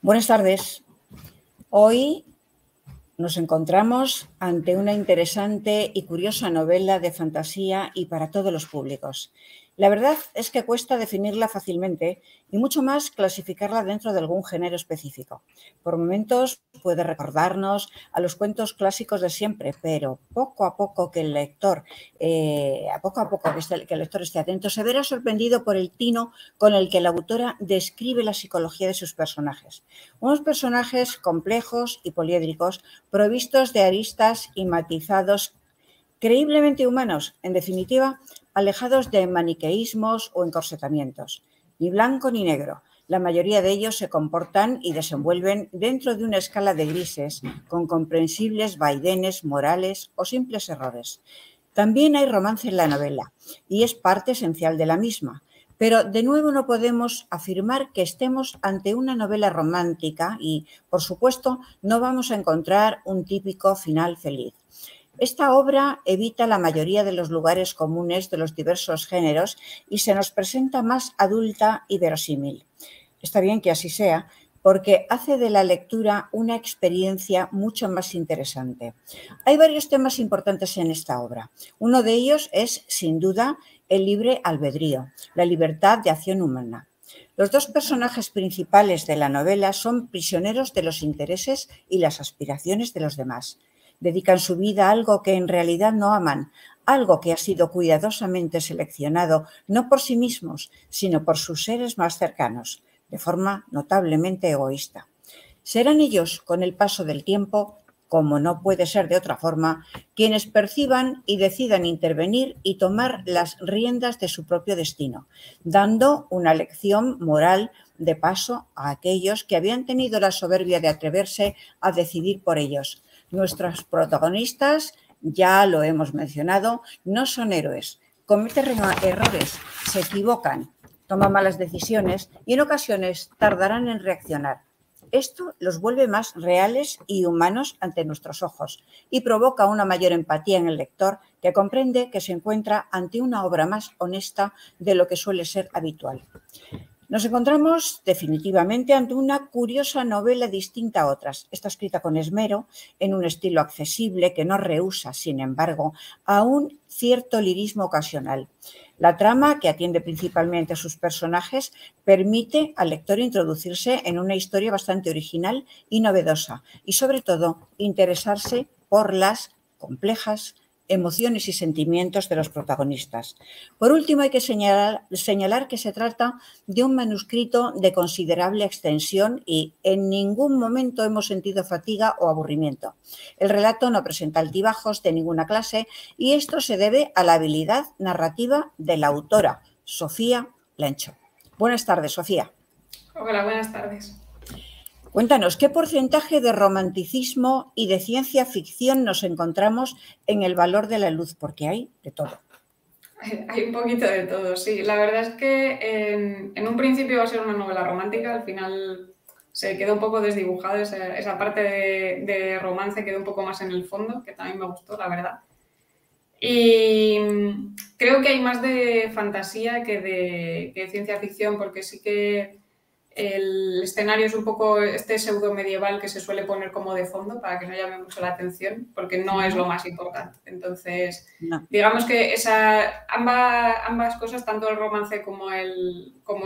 Buenas tardes. Hoy nos encontramos ante una interesante y curiosa novela de fantasía y para todos los públicos. La verdad es que cuesta definirla fácilmente y mucho más clasificarla dentro de algún género específico. Por momentos puede recordarnos a los cuentos clásicos de siempre, pero poco a poco que el lector, que el lector esté atento, se verá sorprendido por el tino con el que la autora describe la psicología de sus personajes. Unos personajes complejos y poliédricos, provistos de aristas y matizados, creíblemente humanos, en definitiva, alejados de maniqueísmos o encorsetamientos. Ni blanco ni negro. La mayoría de ellos se comportan y desenvuelven dentro de una escala de grises, con comprensibles vaivenes morales o simples errores. También hay romance en la novela, y es parte esencial de la misma. Pero de nuevo no podemos afirmar que estemos ante una novela romántica y, por supuesto, no vamos a encontrar un típico final feliz. Esta obra evita la mayoría de los lugares comunes de los diversos géneros y se nos presenta más adulta y verosímil. Está bien que así sea, porque hace de la lectura una experiencia mucho más interesante. Hay varios temas importantes en esta obra. Uno de ellos es, sin duda, el libre albedrío, la libertad de acción humana. Los dos personajes principales de la novela son prisioneros de los intereses y las aspiraciones de los demás. Dedican su vida a algo que en realidad no aman, algo que ha sido cuidadosamente seleccionado no por sí mismos, sino por sus seres más cercanos, de forma notablemente egoísta. Serán ellos, con el paso del tiempo, como no puede ser de otra forma, quienes perciban y decidan intervenir y tomar las riendas de su propio destino, dando una lección moral de paso a aquellos que habían tenido la soberbia de atreverse a decidir por ellos. Nuestros protagonistas, ya lo hemos mencionado, no son héroes, cometen errores, se equivocan, toman malas decisiones y en ocasiones tardarán en reaccionar. Esto los vuelve más reales y humanos ante nuestros ojos y provoca una mayor empatía en el lector, que comprende que se encuentra ante una obra más honesta de lo que suele ser habitual. Nos encontramos definitivamente ante una curiosa novela distinta a otras. Está escrita con esmero, en un estilo accesible que no rehúsa, sin embargo, a un cierto lirismo ocasional. La trama, que atiende principalmente a sus personajes, permite al lector introducirse en una historia bastante original y novedosa y, sobre todo, interesarse por las complejas emociones y sentimientos de los protagonistas. Por último, hay que señalar que se trata de un manuscrito de considerable extensión y en ningún momento hemos sentido fatiga o aburrimiento. El relato no presenta altibajos de ninguna clase y esto se debe a la habilidad narrativa de la autora, Sofía Lencho. Buenas tardes, Sofía. Hola, buenas tardes. Cuéntanos, ¿qué porcentaje de romanticismo y de ciencia ficción nos encontramos en El valor de la luz? Porque hay de todo. Hay un poquito de todo, sí. La verdad es que en un principio va a ser una novela romántica, al final se quedó un poco desdibujada, esa parte de romance quedó un poco más en el fondo, que también me gustó, la verdad. Y creo que hay más de fantasía que de ciencia ficción, porque sí que el escenario es un poco este pseudo medieval que se suele poner como de fondo para que no llame mucho la atención, porque no es lo más importante. Entonces, No. digamos que ambas cosas, tanto el romance como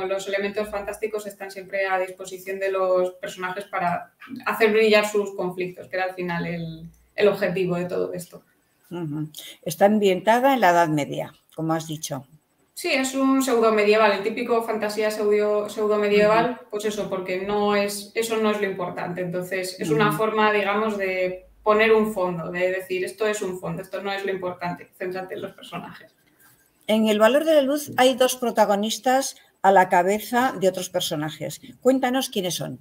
los elementos fantásticos, están siempre a disposición de los personajes para hacer brillar sus conflictos, que era al final el objetivo de todo esto. Está ambientada en la Edad Media, como has dicho. Sí, es un pseudo medieval, el típico fantasía pseudo medieval, pues eso, porque eso no es lo importante. Entonces, es una forma, digamos, de poner un fondo, de decir, esto es un fondo, esto no es lo importante, céntrate en los personajes. En El valor de la luz hay dos protagonistas a la cabeza de otros personajes. Cuéntanos quiénes son.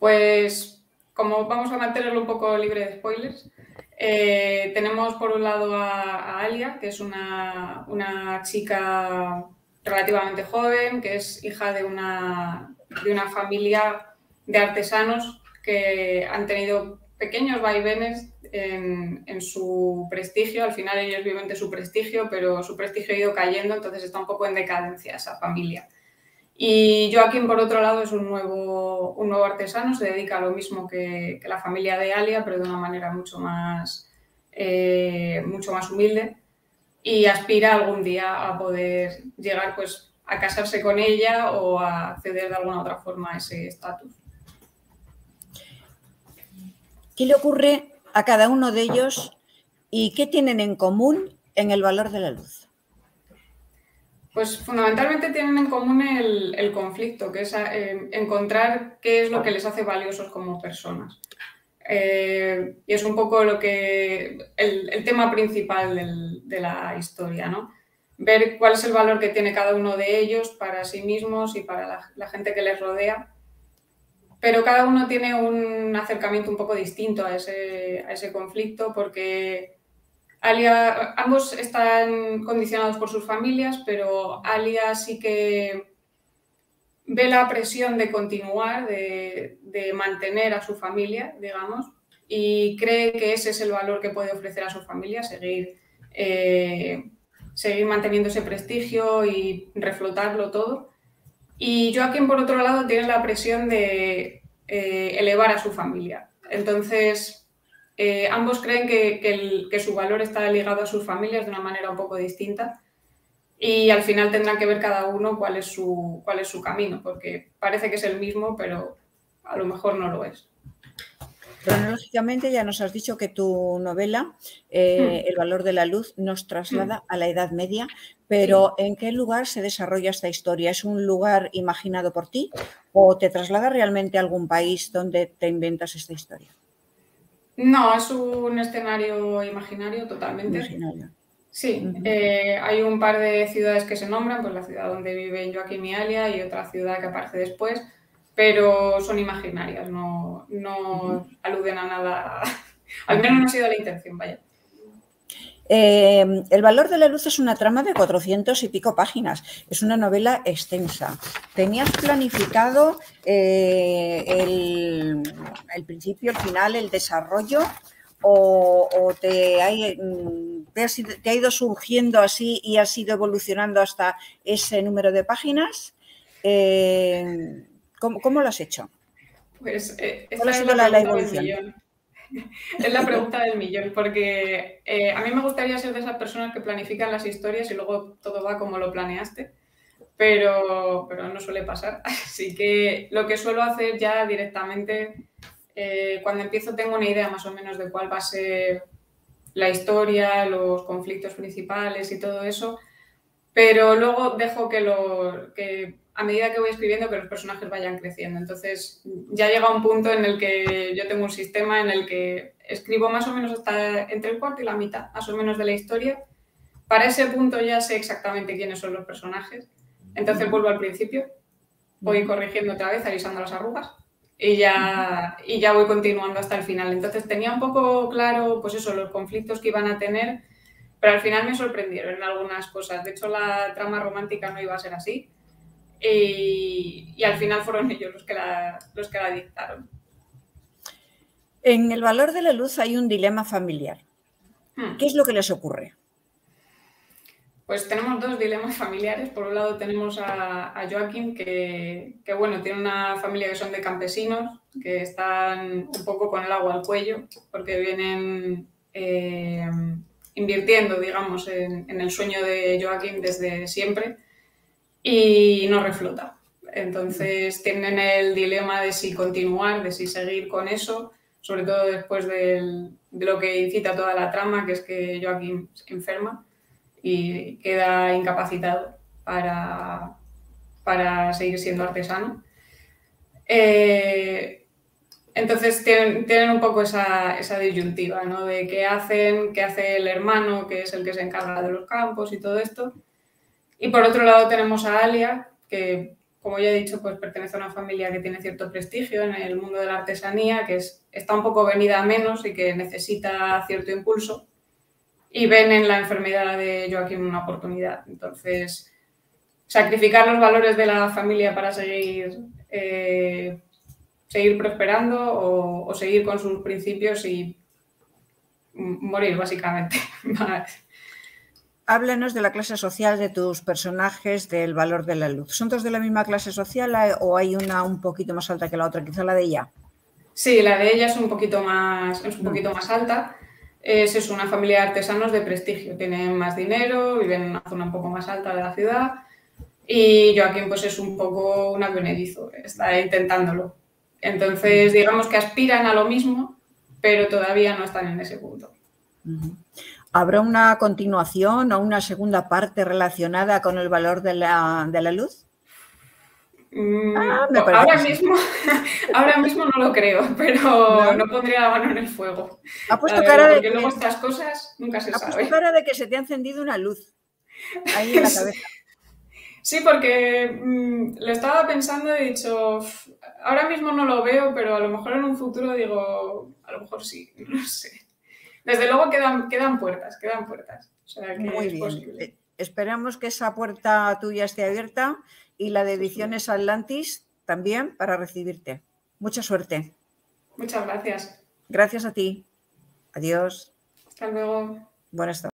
Pues, como vamos a mantenerlo un poco libre de spoilers, tenemos por un lado a Alia, que es una chica relativamente joven, que es hija de una familia de artesanos que han tenido pequeños vaivenes en su prestigio. Al final ellos viven de su prestigio, pero su prestigio ha ido cayendo, entonces está un poco en decadencia esa familia. Y Joaquín, por otro lado, es un nuevo artesano, se dedica a lo mismo que la familia de Alia, pero de una manera mucho más humilde, y aspira algún día a poder llegar pues, a casarse con ella o a acceder de alguna otra forma a ese estatus. ¿Qué le ocurre a cada uno de ellos y qué tienen en común en el valor de la luz? Pues fundamentalmente tienen en común el conflicto, que es encontrar qué es lo que les hace valiosos como personas. Y es un poco el tema principal de la historia, ¿no? Ver cuál es el valor que tiene cada uno de ellos para sí mismos y para la gente que les rodea. Pero cada uno tiene un acercamiento un poco distinto a ese conflicto, porque ambos están condicionados por sus familias, pero Alia sí que ve la presión de continuar, de mantener a su familia, digamos, y cree que ese es el valor que puede ofrecer a su familia, seguir manteniendo ese prestigio y reflotarlo todo. Y Joaquín, por otro lado, tiene la presión de elevar a su familia. Entonces, ambos creen que su valor está ligado a sus familias de una manera un poco distinta, y al final tendrán que ver cada uno cuál es su camino, porque parece que es el mismo, pero a lo mejor no lo es. Cronológicamente ya nos has dicho que tu novela, El valor de la luz, nos traslada a la Edad Media, pero ¿en qué lugar se desarrolla esta historia? ¿Es un lugar imaginado por ti o te traslada realmente a algún país donde te inventas esta historia? No, es un escenario imaginario totalmente. Imaginario. Sí, hay un par de ciudades que se nombran, pues la ciudad donde viven Joaquín y Alia y otra ciudad que aparece después, pero son imaginarias, no aluden a nada, al menos no ha sido la intención, vaya. El valor de la luz es una trama de 400 y pico páginas. Es una novela extensa. ¿Tenías planificado el principio, el final, el desarrollo? ¿O te ha ido surgiendo así y has ido evolucionando hasta ese número de páginas? ¿Cómo lo has hecho? Pues ¿Cuál ha esta es sido la la pregunta del evolución? millón. Es la pregunta del millón, porque a mí me gustaría ser de esas personas que planifican las historias y luego todo va como lo planeaste, pero no suele pasar. Así que lo que suelo hacer ya directamente, cuando empiezo tengo una idea más o menos de cuál va a ser la historia, los conflictos principales y todo eso, pero luego dejo que a medida que voy escribiendo que los personajes vayan creciendo. Entonces ya llega un punto en el que yo tengo un sistema en el que escribo más o menos hasta entre el cuarto y la mitad, más o menos, de la historia. Para ese punto ya sé exactamente quiénes son los personajes. Entonces vuelvo al principio, voy corrigiendo otra vez, avisando las arrugas y ya voy continuando hasta el final. Entonces tenía un poco claro, pues eso, los conflictos que iban a tener, pero al final me sorprendieron en algunas cosas. De hecho, la trama romántica no iba a ser así y al final fueron ellos los que la dictaron. En el valor de la luz hay un dilema familiar. ¿Qué es lo que les ocurre? Pues tenemos dos dilemas familiares. Por un lado tenemos a Joaquín, que bueno, tiene una familia que son de campesinos, que están un poco con el agua al cuello, porque vienen invirtiendo, digamos, en el sueño de Joaquín desde siempre y no reflota. Entonces tienen el dilema de si continuar, de si seguir con eso, sobre todo después de lo que incita toda la trama, que es que Joaquín se enferma y queda incapacitado para seguir siendo artesano. Entonces tienen un poco esa disyuntiva, ¿no? De qué hace el hermano, que es el que se encarga de los campos y todo esto. Y por otro lado tenemos a Alia, que, como ya he dicho, pues pertenece a una familia que tiene cierto prestigio en el mundo de la artesanía, que está un poco venida a menos y que necesita cierto impulso. Y ven en la enfermedad de Joaquín una oportunidad. Entonces, sacrificar los valores de la familia para seguir prosperando o seguir con sus principios y morir, básicamente. Háblanos de la clase social de tus personajes del valor de la luz. ¿Son todos de la misma clase social o hay una un poquito más alta que la otra? Quizá la de ella. Sí, la de ella es un poquito más alta. Es una familia de artesanos de prestigio. Tienen más dinero, viven en una zona un poco más alta de la ciudad. Y Joaquín, pues es un poco un advenedizo, está intentándolo. Entonces, digamos que aspiran a lo mismo, pero todavía no están en ese punto. ¿Habrá una continuación o una segunda parte relacionada con el valor de la luz? Me parece Ahora que sí. mismo, ahora mismo no lo creo, pero no pondría la mano en el fuego. Ha puesto cara de Porque que, luego estas cosas nunca se ha puesto sabe. cara de que se te ha encendido una luz ahí en la cabeza. Sí, porque lo estaba pensando y he dicho, ahora mismo no lo veo, pero a lo mejor en un futuro digo, a lo mejor sí, no sé. Desde luego quedan puertas, quedan puertas. O sea que Muy es bien. posible. Esperamos que esa puerta tuya esté abierta y la de Ediciones Atlantis también para recibirte. Mucha suerte. Muchas gracias. Gracias a ti. Adiós. Hasta luego. Buenas tardes.